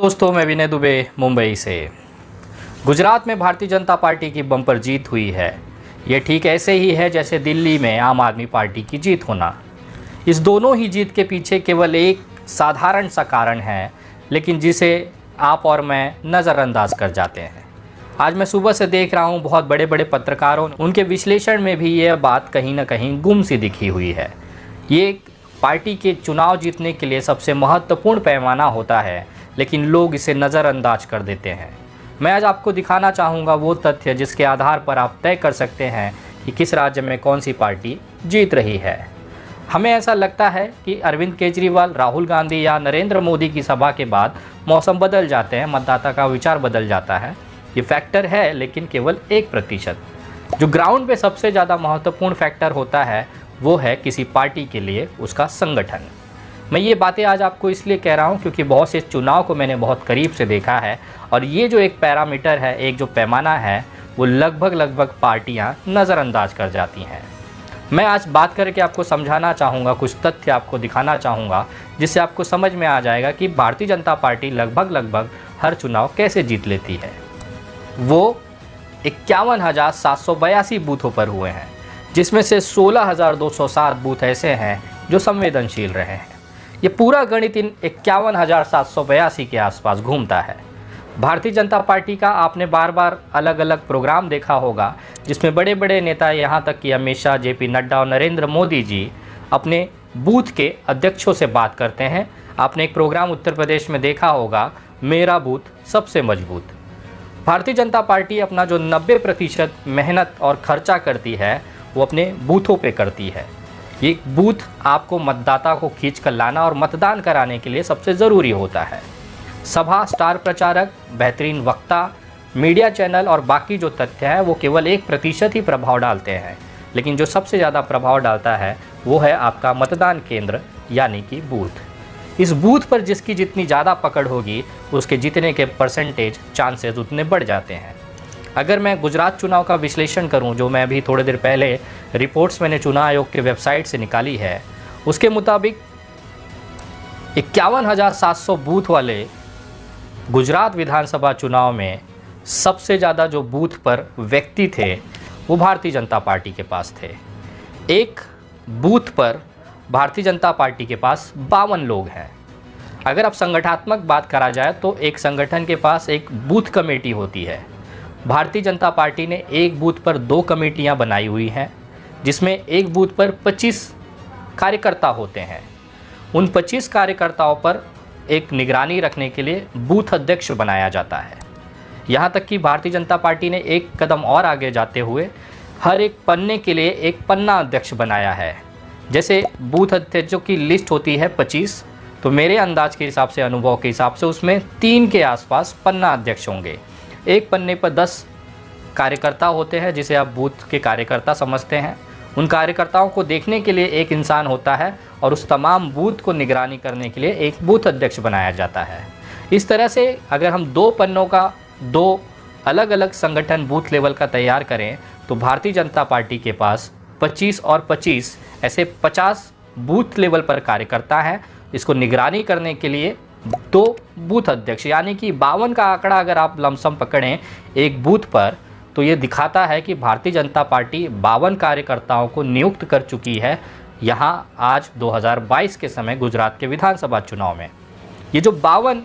दोस्तों, मैं विनय दुबे मुंबई से। गुजरात में भारतीय जनता पार्टी की बम्पर जीत हुई है। ये ठीक ऐसे ही है जैसे दिल्ली में आम आदमी पार्टी की जीत होना। इस दोनों ही जीत के पीछे केवल एक साधारण सा कारण है, लेकिन जिसे आप और मैं नज़रअंदाज कर जाते हैं। आज मैं सुबह से देख रहा हूँ बहुत बड़े बड़े पत्रकारों उनके विश्लेषण में भी ये बात कहीं ना कहीं गुम सी दिखी हुई है। ये पार्टी के चुनाव जीतने के लिए सबसे महत्वपूर्ण पैमाना होता है, लेकिन लोग इसे नज़रअंदाज कर देते हैं। मैं आज आपको दिखाना चाहूँगा वो तथ्य जिसके आधार पर आप तय कर सकते हैं कि किस राज्य में कौन सी पार्टी जीत रही है। हमें ऐसा लगता है कि अरविंद केजरीवाल, राहुल गांधी या नरेंद्र मोदी की सभा के बाद मौसम बदल जाते हैं, मतदाता का विचार बदल जाता है। ये फैक्टर है, लेकिन केवल 1%। जो ग्राउंड पे सबसे ज़्यादा महत्वपूर्ण फैक्टर होता है वो है किसी पार्टी के लिए उसका संगठन। मैं ये बातें आज आपको इसलिए कह रहा हूँ क्योंकि बहुत से चुनाव को मैंने बहुत करीब से देखा है, और ये जो एक पैरामीटर है, एक जो पैमाना है, वो लगभग पार्टियाँ नज़रअंदाज कर जाती हैं। मैं आज बात करके आपको समझाना चाहूँगा, कुछ तथ्य आपको दिखाना चाहूँगा, जिससे आपको समझ में आ जाएगा कि भारतीय जनता पार्टी लगभग हर चुनाव कैसे जीत लेती है। वो 51,782 बूथों पर हुए हैं, जिसमें से 16,207 बूथ ऐसे हैं जो संवेदनशील रहे हैं। ये पूरा गणित इन 51,782 के आसपास घूमता है। भारतीय जनता पार्टी का आपने बार बार अलग अलग प्रोग्राम देखा होगा, जिसमें बड़े बड़े नेता, यहाँ तक कि अमित शाह, जेपी नड्डा और नरेंद्र मोदी जी अपने बूथ के अध्यक्षों से बात करते हैं। आपने एक प्रोग्राम उत्तर प्रदेश में देखा होगा, मेरा बूथ सबसे मजबूत। भारतीय जनता पार्टी अपना जो 90% मेहनत और खर्चा करती है वो अपने बूथों पे करती है। ये बूथ आपको मतदाता को खींच कर लाना और मतदान कराने के लिए सबसे ज़रूरी होता है। सभा, स्टार प्रचारक, बेहतरीन वक्ता, मीडिया चैनल और बाकी जो तथ्य हैं वो केवल 1% ही प्रभाव डालते हैं, लेकिन जो सबसे ज़्यादा प्रभाव डालता है वो है आपका मतदान केंद्र यानी कि बूथ। इस बूथ पर जिसकी जितनी ज़्यादा पकड़ होगी उसके जीतने के परसेंटेज, चांसेस उतने बढ़ जाते हैं। अगर मैं गुजरात चुनाव का विश्लेषण करूं, जो मैं अभी थोड़ी देर पहले रिपोर्ट्स मैंने चुनाव आयोग के वेबसाइट से निकाली है, उसके मुताबिक 51,700 बूथ वाले गुजरात विधानसभा चुनाव में सबसे ज़्यादा जो बूथ पर व्यक्ति थे वो भारतीय जनता पार्टी के पास थे। एक बूथ पर भारतीय जनता पार्टी के पास 52 लोग हैं। अगर अब संगठनात्मक बात करा जाए तो एक संगठन के पास एक बूथ कमेटी होती है। भारतीय जनता पार्टी ने एक बूथ पर 2 कमेटियां बनाई हुई हैं, जिसमें एक बूथ पर 25 कार्यकर्ता होते हैं। उन 25 कार्यकर्ताओं पर एक निगरानी रखने के लिए बूथ अध्यक्ष बनाया जाता है। यहाँ तक कि भारतीय जनता पार्टी ने एक कदम और आगे जाते हुए हर एक पन्ने के लिए एक पन्ना अध्यक्ष बनाया है। जैसे बूथ अध्यक्षों की लिस्ट होती है 25, तो मेरे अंदाज के हिसाब से, अनुभव के हिसाब से, उसमें 3 के आसपास पन्ना अध्यक्ष होंगे। एक पन्ने पर 10 कार्यकर्ता होते हैं, जिसे आप बूथ के कार्यकर्ता समझते हैं। उन कार्यकर्ताओं को देखने के लिए एक इंसान होता है और उस तमाम बूथ को निगरानी करने के लिए एक बूथ अध्यक्ष बनाया जाता है। इस तरह से अगर हम 2 पन्नों का 2 अलग अलग संगठन बूथ लेवल का तैयार करें तो भारतीय जनता पार्टी के पास 25 और 25 ऐसे 50 बूथ लेवल पर कार्यकर्ता हैं। इसको निगरानी करने के लिए 2 बूथ अध्यक्ष, यानी कि 52 का आंकड़ा अगर आप लमसम पकड़ें एक बूथ पर, तो ये दिखाता है कि भारतीय जनता पार्टी 52 कार्यकर्ताओं को नियुक्त कर चुकी है यहाँ आज 2022 के समय गुजरात के विधानसभा चुनाव में। ये जो 52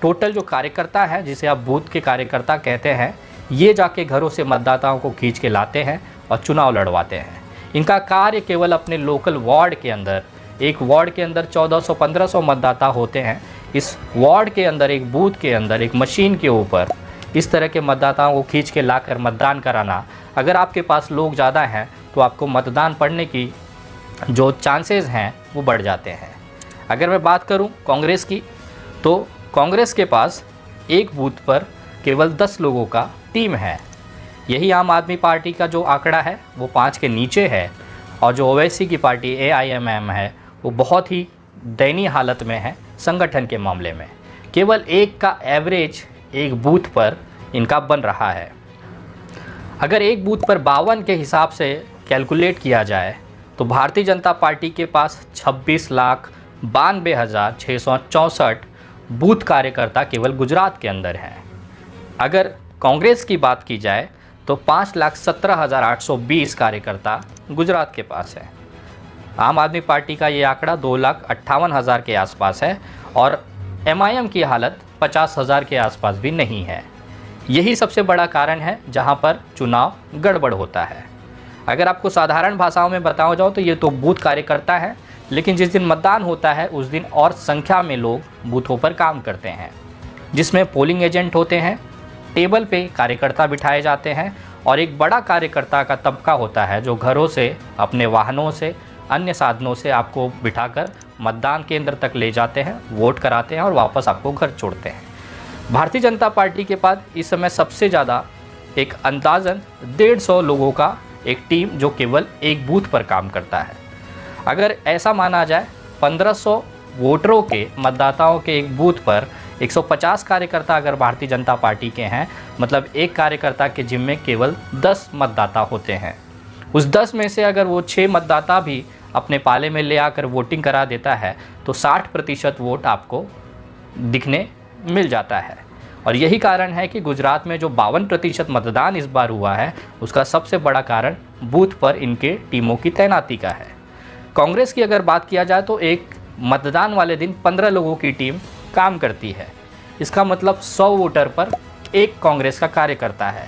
टोटल जो कार्यकर्ता है, जिसे आप बूथ के कार्यकर्ता कहते हैं, ये जाके घरों से मतदाताओं को खींच के लाते हैं और चुनाव लड़वाते हैं। इनका कार्य केवल अपने लोकल वार्ड के अंदर, एक वार्ड के अंदर 1400-1500 मतदाता होते हैं। इस वार्ड के अंदर, एक बूथ के अंदर, एक मशीन के ऊपर इस तरह के मतदाताओं को खींच के लाकर मतदान कराना, अगर आपके पास लोग ज़्यादा हैं तो आपको मतदान पड़ने की जो चांसेस हैं वो बढ़ जाते हैं। अगर मैं बात करूं कांग्रेस की, तो कांग्रेस के पास एक बूथ पर केवल 10 लोगों का टीम है। यही आम आदमी पार्टी का जो आंकड़ा है वो 5 के नीचे है, और जो ओवैसी की पार्टी AIMM है वो बहुत ही दयनीय हालत में है संगठन के मामले में। केवल 1 का एवरेज एक बूथ पर इनका बन रहा है। अगर एक बूथ पर 52 के हिसाब से कैलकुलेट किया जाए तो भारतीय जनता पार्टी के पास 26,92,664 बूथ कार्यकर्ता केवल गुजरात के अंदर हैं। अगर कांग्रेस की बात की जाए तो 5,17,820 कार्यकर्ता गुजरात के पास है। आम आदमी पार्टी का ये आंकड़ा 2,58,000 के आसपास है और MIM की हालत 50,000 के आसपास भी नहीं है। यही सबसे बड़ा कारण है जहां पर चुनाव गड़बड़ होता है। अगर आपको साधारण भाषाओं में बताओ जाओ तो ये तो बूथ कार्यकर्ता है, लेकिन जिस दिन मतदान होता है उस दिन और संख्या में लोग बूथों पर काम करते हैं, जिसमें पोलिंग एजेंट होते हैं, टेबल पे कार्यकर्ता बिठाए जाते हैं और एक बड़ा कार्यकर्ता का तबका होता है जो घरों से, अपने वाहनों से, अन्य साधनों से आपको बिठाकर मतदान केंद्र तक ले जाते हैं, वोट कराते हैं और वापस आपको घर छोड़ते हैं। भारतीय जनता पार्टी के पास इस समय सबसे ज़्यादा एक अंदाज़न 150 लोगों का एक टीम जो केवल एक बूथ पर काम करता है। अगर ऐसा माना जाए 1500 वोटरों के, मतदाताओं के एक बूथ पर 150 कार्यकर्ता अगर भारतीय जनता पार्टी के हैं, मतलब एक कार्यकर्ता के जिम्मे केवल 10 मतदाता होते हैं। उस 10 में से अगर वो 6 मतदाता भी अपने पाले में ले आकर वोटिंग करा देता है तो 60% वोट आपको दिखने मिल जाता है। और यही कारण है कि गुजरात में जो 52% मतदान इस बार हुआ है उसका सबसे बड़ा कारण बूथ पर इनके टीमों की तैनाती का है। कांग्रेस की अगर बात किया जाए तो एक मतदान वाले दिन 15 लोगों की टीम काम करती है। इसका मतलब 100 वोटर पर एक कांग्रेस का कार्यकर्ता है।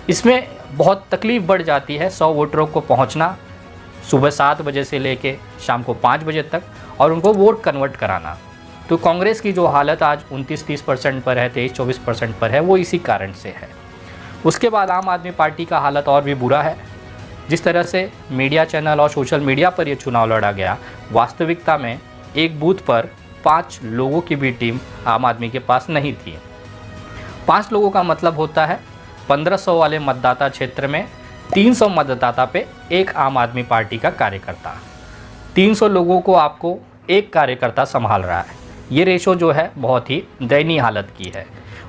इसमें बहुत तकलीफ़ बढ़ जाती है 100 वोटरों को पहुंचना सुबह 7 बजे से लेके शाम को 5 बजे तक और उनको वोट कन्वर्ट कराना। तो कांग्रेस की जो हालत आज 29-30% पर है, 23-24% पर है, वो इसी कारण से है। उसके बाद आम आदमी पार्टी का हालत और भी बुरा है। जिस तरह से मीडिया चैनल और सोशल मीडिया पर ये चुनाव लड़ा गया, वास्तविकता में एक बूथ पर 5 लोगों की भी टीम आम आदमी के पास नहीं थी। 5 लोगों का मतलब होता है 1500 वाले मतदाता क्षेत्र में 300 मतदाता पे एक आम आदमी पार्टी का कार्यकर्ता। 300 लोगों को आपको एक कार्यकर्ता संभाल रहा है। ये रेशो जो है बहुत ही दयनीय हालत की है।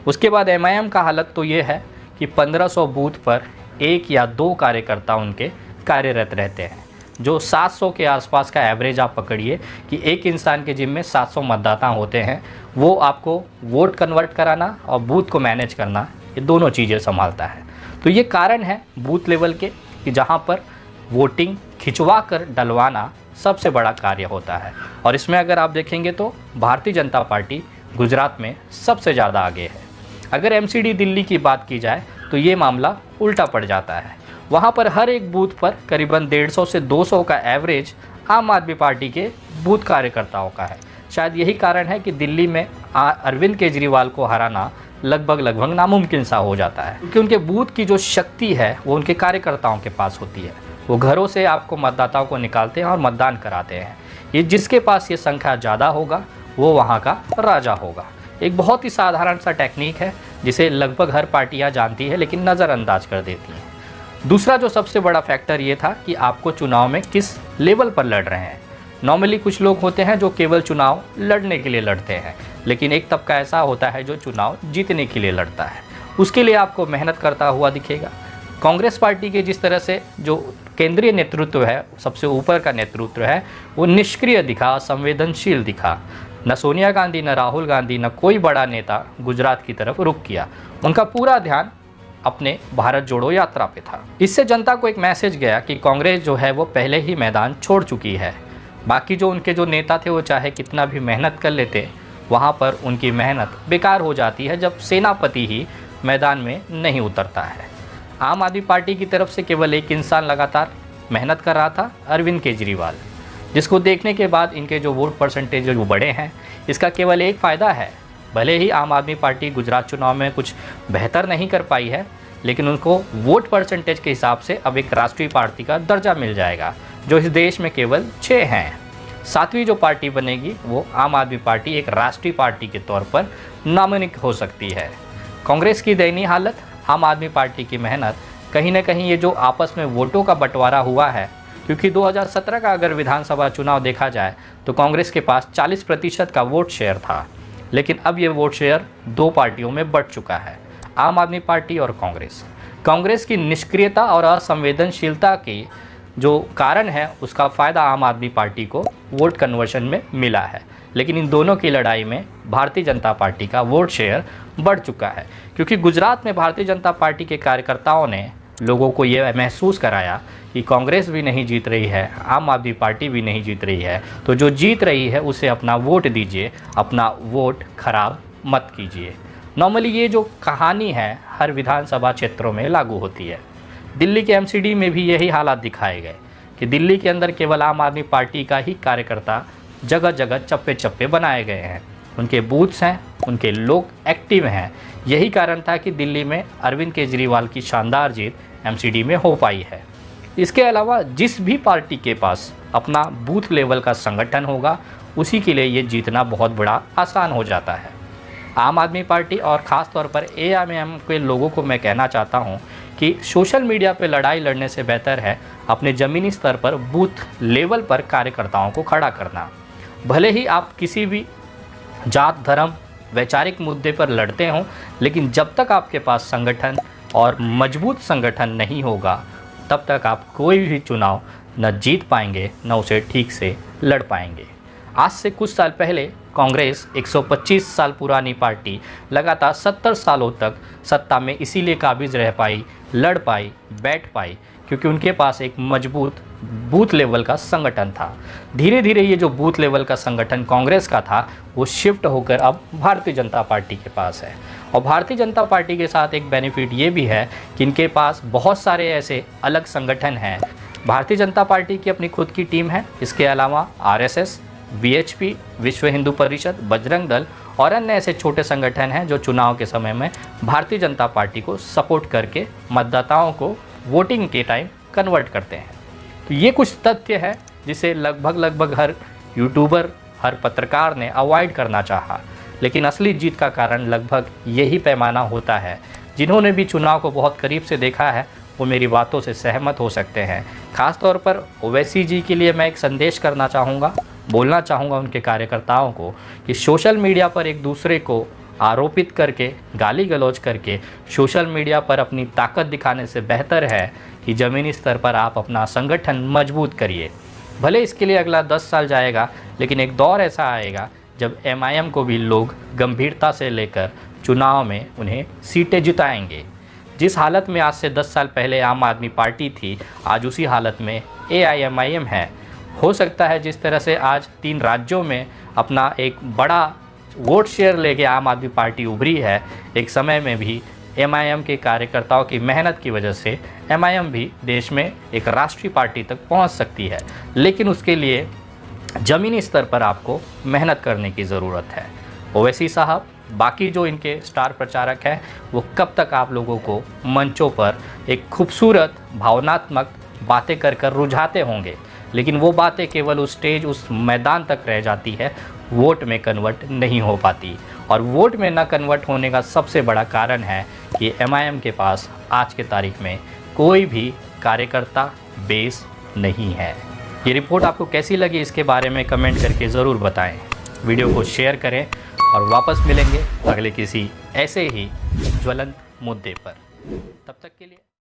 उसके बाद MIM का हालत तो ये है कि 1500 बूथ पर 1 या 2 कार्यकर्ता उनके कार्यरत रहते हैं, जो 700 के आसपास का एवरेज आप पकड़िए कि एक इंसान के जिम्मे 700 मतदाता होते हैं। वो आपको वोट कन्वर्ट कराना और बूथ को मैनेज करना, ये दोनों चीज़ें संभालता है। तो ये कारण है बूथ लेवल के कि जहाँ पर वोटिंग खिंचवा कर डलवाना सबसे बड़ा कार्य होता है। और इसमें अगर आप देखेंगे तो भारतीय जनता पार्टी गुजरात में सबसे ज़्यादा आगे है। अगर MCD दिल्ली की बात की जाए तो ये मामला उल्टा पड़ जाता है। वहाँ पर हर एक बूथ पर करीबन 150 से 200 का एवरेज आम आदमी पार्टी के बूथ कार्यकर्ताओं का है। शायद यही कारण है कि दिल्ली में अरविंद केजरीवाल को हराना लगभग नामुमकिन सा हो जाता है, क्योंकि उनके बूथ की जो शक्ति है वो उनके कार्यकर्ताओं के पास होती है। वो घरों से आपको मतदाताओं को निकालते हैं और मतदान कराते हैं। ये जिसके पास ये संख्या ज़्यादा होगा वो वहाँ का राजा होगा। एक बहुत ही साधारण सा टेक्निक है जिसे लगभग हर पार्टियाँ जानती है लेकिन नज़रअंदाज कर देती हैं। दूसरा जो सबसे बड़ा फैक्टर ये था कि आपको चुनाव में किस लेवल पर लड़ रहे हैं। नॉर्मली कुछ लोग होते हैं जो केवल चुनाव लड़ने के लिए लड़ते हैं, लेकिन एक तबका ऐसा होता है जो चुनाव जीतने के लिए लड़ता है। उसके लिए आपको मेहनत करता हुआ दिखेगा। कांग्रेस पार्टी के जिस तरह से जो केंद्रीय नेतृत्व है, सबसे ऊपर का नेतृत्व है, वो निष्क्रिय दिखा, संवेदनशील दिखा। न सोनिया गांधी, न राहुल गांधी, न कोई बड़ा नेता गुजरात की तरफ रुख किया। उनका पूरा ध्यान अपने भारत जोड़ो यात्रा पे था। इससे जनता को एक मैसेज गया कि कांग्रेस जो है वो पहले ही मैदान छोड़ चुकी है। बाकी जो उनके जो नेता थे वो चाहे कितना भी मेहनत कर लेते, वहाँ पर उनकी मेहनत बेकार हो जाती है जब सेनापति ही मैदान में नहीं उतरता है। आम आदमी पार्टी की तरफ से केवल एक इंसान लगातार मेहनत कर रहा था, अरविंद केजरीवाल, जिसको देखने के बाद इनके जो वोट परसेंटेज जो बड़े हैं, इसका केवल एक फ़ायदा है। भले ही आम आदमी पार्टी गुजरात चुनाव में कुछ बेहतर नहीं कर पाई है, लेकिन उनको वोट परसेंटेज के हिसाब से अब एक राष्ट्रीय पार्टी का दर्जा मिल जाएगा, जो इस देश में केवल 6 हैं। 7वीं जो पार्टी बनेगी वो आम आदमी पार्टी एक राष्ट्रीय पार्टी के तौर पर नामांकित हो सकती है। कांग्रेस की दयनीय हालत, आम आदमी पार्टी की मेहनत, कहीं ना कहीं ये जो आपस में वोटों का बंटवारा हुआ है, क्योंकि 2017 का अगर विधानसभा चुनाव देखा जाए तो कांग्रेस के पास 40% का वोट शेयर था, लेकिन अब ये वोट शेयर 2 पार्टियों में बढ़ चुका है, आम आदमी पार्टी और कांग्रेस। कांग्रेस की निष्क्रियता और असंवेदनशीलता की जो कारण है उसका फ़ायदा आम आदमी पार्टी को वोट कन्वर्शन में मिला है। लेकिन इन दोनों की लड़ाई में भारतीय जनता पार्टी का वोट शेयर बढ़ चुका है, क्योंकि गुजरात में भारतीय जनता पार्टी के कार्यकर्ताओं ने लोगों को ये महसूस कराया कि कांग्रेस भी नहीं जीत रही है, आम आदमी पार्टी भी नहीं जीत रही है, तो जो जीत रही है उसे अपना वोट दीजिए, अपना वोट खराब मत कीजिए। नॉर्मली ये जो कहानी है हर विधानसभा क्षेत्रों में लागू होती है। दिल्ली के एमसीडी में भी यही हालात दिखाए गए कि दिल्ली के अंदर केवल आम आदमी पार्टी का ही कार्यकर्ता जगह जगह चप्पे चप्पे बनाए गए हैं, उनके बूथ्स हैं, उनके लोग एक्टिव हैं। यही कारण था कि दिल्ली में अरविंद केजरीवाल की शानदार जीत एमसीडी में हो पाई है। इसके अलावा जिस भी पार्टी के पास अपना बूथ लेवल का संगठन होगा उसी के लिए ये जीतना बहुत बड़ा आसान हो जाता है। आम आदमी पार्टी और ख़ास तौर पर एआईएमआईएम के लोगों को मैं कहना चाहता हूँ कि सोशल मीडिया पर लड़ाई लड़ने से बेहतर है अपने ज़मीनी स्तर पर बूथ लेवल पर कार्यकर्ताओं को खड़ा करना। भले ही आप किसी भी जात धर्म वैचारिक मुद्दे पर लड़ते हों, लेकिन जब तक आपके पास संगठन और मजबूत संगठन नहीं होगा तब तक आप कोई भी चुनाव न जीत पाएंगे न उसे ठीक से लड़ पाएंगे। आज से कुछ साल पहले कांग्रेस 125 साल पुरानी पार्टी लगातार 70 सालों तक सत्ता में इसीलिए काबिज रह पाई, लड़ पाई, बैठ पाई क्योंकि उनके पास एक मजबूत बूथ लेवल का संगठन था। धीरे धीरे ये जो बूथ लेवल का संगठन कांग्रेस का था वो शिफ्ट होकर अब भारतीय जनता पार्टी के पास है। और भारतीय जनता पार्टी के साथ एक बेनिफिट ये भी है कि इनके पास बहुत सारे ऐसे अलग संगठन हैं। भारतीय जनता पार्टी की अपनी खुद की टीम है, इसके अलावा आरएसएस, वीएचपी, विश्व हिंदू परिषद, बजरंग दल और अन्य ऐसे छोटे संगठन हैं जो चुनाव के समय में भारतीय जनता पार्टी को सपोर्ट करके मतदाताओं को वोटिंग के टाइम कन्वर्ट करते हैं। तो ये कुछ तथ्य है जिसे लगभग हर यूट्यूबर, हर पत्रकार ने अवॉइड करना चाहा, लेकिन असली जीत का कारण लगभग यही पैमाना होता है। जिन्होंने भी चुनाव को बहुत करीब से देखा है वो मेरी बातों से सहमत हो सकते हैं। ख़ास तौर पर ओवैसी जी के लिए मैं एक संदेश करना चाहूँगा, बोलना चाहूँगा उनके कार्यकर्ताओं को कि सोशल मीडिया पर एक दूसरे को आरोपित करके, गाली गलौज करके सोशल मीडिया पर अपनी ताकत दिखाने से बेहतर है कि ज़मीनी स्तर पर आप अपना संगठन मजबूत करिए। भले इसके लिए अगला 10 साल जाएगा, लेकिन एक दौर ऐसा आएगा जब एमआईएम को भी लोग गंभीरता से लेकर चुनाव में उन्हें सीटें जिताएंगे। जिस हालत में आज से 10 साल पहले आम आदमी पार्टी थी, आज उसी हालत में एआईएमआईएम है। हो सकता है जिस तरह से आज 3 राज्यों में अपना एक बड़ा वोट शेयर लेके आम आदमी पार्टी उभरी है, एक समय में भी एमआईएम के कार्यकर्ताओं की मेहनत की वजह से एमआईएम भी देश में एक राष्ट्रीय पार्टी तक पहुंच सकती है। लेकिन उसके लिए ज़मीनी स्तर पर आपको मेहनत करने की ज़रूरत है। ओवैसी साहब, बाकी जो इनके स्टार प्रचारक हैं, वो कब तक आप लोगों को मंचों पर एक खूबसूरत भावनात्मक बातें कर रुझाते होंगे, लेकिन वो बातें केवल उस स्टेज, उस मैदान तक रह जाती है, वोट में कन्वर्ट नहीं हो पाती। और वोट में ना कन्वर्ट होने का सबसे बड़ा कारण है कि एमआईएम के पास आज के तारीख में कोई भी कार्यकर्ता बेस नहीं है। ये रिपोर्ट आपको कैसी लगी इसके बारे में कमेंट करके ज़रूर बताएं। वीडियो को शेयर करें और वापस मिलेंगे अगले किसी ऐसे ही ज्वलंत मुद्दे पर। तब तक के लिए